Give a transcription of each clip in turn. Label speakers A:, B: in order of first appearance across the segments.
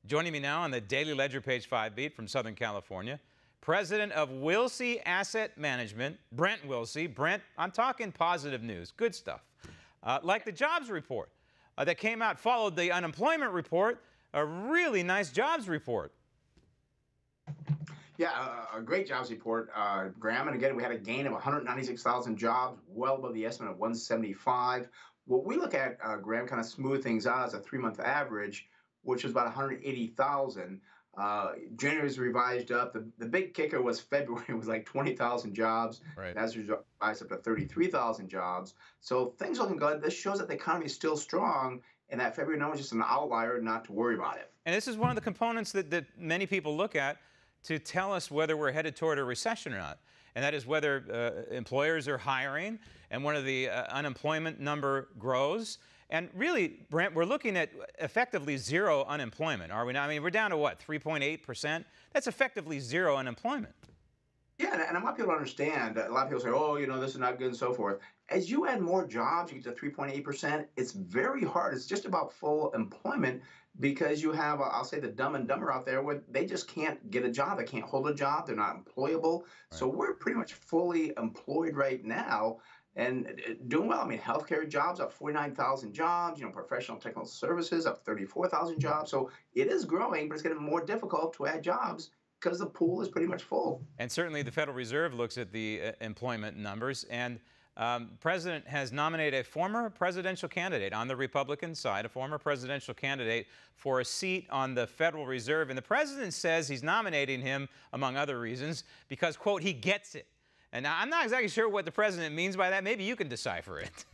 A: Joining me now on the Daily Ledger Page 5 beat from Southern California, President of Wilsey Asset Management, Brent Wilsey. Brent, I'm talking positive news, good stuff. Like the jobs report that came out, followed the unemployment report, a really nice jobs report.
B: Yeah, a great jobs report, Graham. And again, we had a gain of 196,000 jobs, well above the estimate of 175. What we look at, Graham, kind of smooth things out as a 3-month average, which was about 180,000. January was revised up. The big kicker was February. It was like 20,000 jobs.
A: Right.
B: That's revised up to 33,000 jobs. So things looking good. This shows that the economy is still strong, and that February number is just an outlier, not to worry about it.
A: And this is one of the components that many people look at to tell us whether we're headed toward a recession or not. And that is whether employers are hiring and one of the unemployment number grows. And really, Brent, we're looking at effectively zero unemployment, are we not? I mean, we're down to what, 3.8%? That's effectively zero unemployment.
B: Yeah, and I want people to understand, a lot of people say, oh, you know, this is not good and so forth. As you add more jobs, you get to 3.8%, it's very hard. It's just about full employment because you have, I'll say, the dumb and dumber out there where they just can't get a job. They can't hold a job. They're not employable. Right. So we're pretty much fully employed right now and doing well. I mean, healthcare jobs up 49,000 jobs, you know, professional technical services up 34,000 jobs. So it is growing, but it's getting more difficult to add jobs because the pool is pretty much full.
A: And certainly the Federal Reserve looks at the employment numbers, and President has nominated a former presidential candidate on the Republican side, a former presidential candidate for a seat on the Federal Reserve. And the president says he's nominating him, among other reasons, because, quote, he gets it. And I'm not exactly sure what the president means by that. Maybe you can decipher it.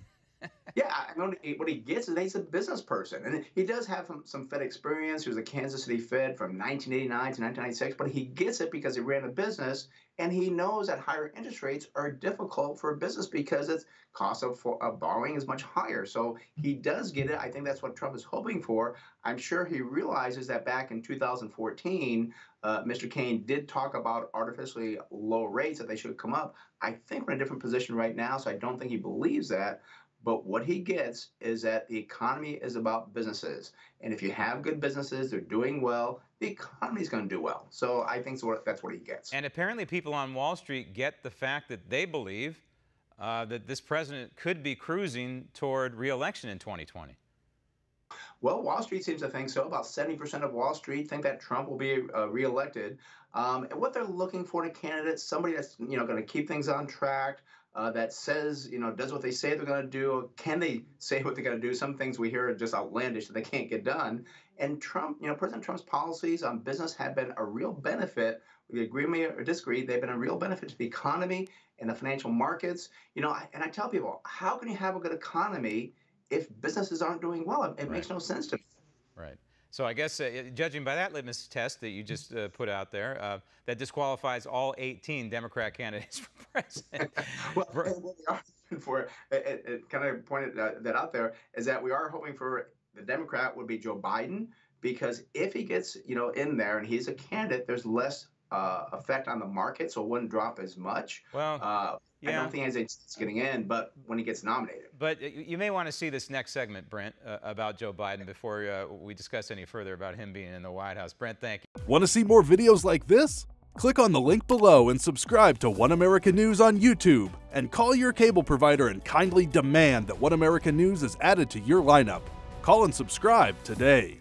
B: Yeah, I mean, what he gets is that he's a business person. And he does have some Fed experience. He was a Kansas City Fed from 1989 to 1996. But he gets it because he ran a business. And he knows that higher interest rates are difficult for a business because its cost of borrowing is much higher. So he does get it. I think that's what Trump is hoping for. I'm sure he realizes that back in 2014, Mr. Kane did talk about artificially low rates, that they should come up. I think we're in a different position right now, so I don't think he believes that. But what he gets is that the economy is about businesses. And if you have good businesses, they're doing well, the economy is going to do well. So I think that's what he gets.
A: And apparently people on Wall Street get the fact that they believe that this president could be cruising toward re-election in 2020.
B: Well, Wall Street seems to think so. About 70% of Wall Street think that Trump will be reelected. And what they're looking for in a candidate, somebody that's going to keep things on track, that says, does what they say they're going to do. Can they say what they're going to do? Some things we hear are just outlandish that they can't get done. And Trump, President Trump's policies on business have been a real benefit. Whether you agree or disagree, they've been a real benefit to the economy and the financial markets. And I tell people, how can you have a good economy if businesses aren't doing well? It makes no sense to me.
A: Right. So I guess, judging by that litmus test that you just put out there, that disqualifies all 18 Democrat candidates for president.
B: Well, what we are hoping for, it kind of pointed that out there, is that we are hoping for the Democrat would be Joe Biden, because if he gets, in there and he's a candidate, there's less effect on the market, so it wouldn't drop as much.
A: Well, yeah.
B: I don't think he's getting in, but when he gets nominated.
A: But you may want to see this next segment, Brent, about Joe Biden before we discuss any further about him being in the White House. Brent, thank you.
C: Want to see more videos like this? Click on the link below and subscribe to One America News on YouTube. And call your cable provider and kindly demand that One America News is added to your lineup. Call and subscribe today.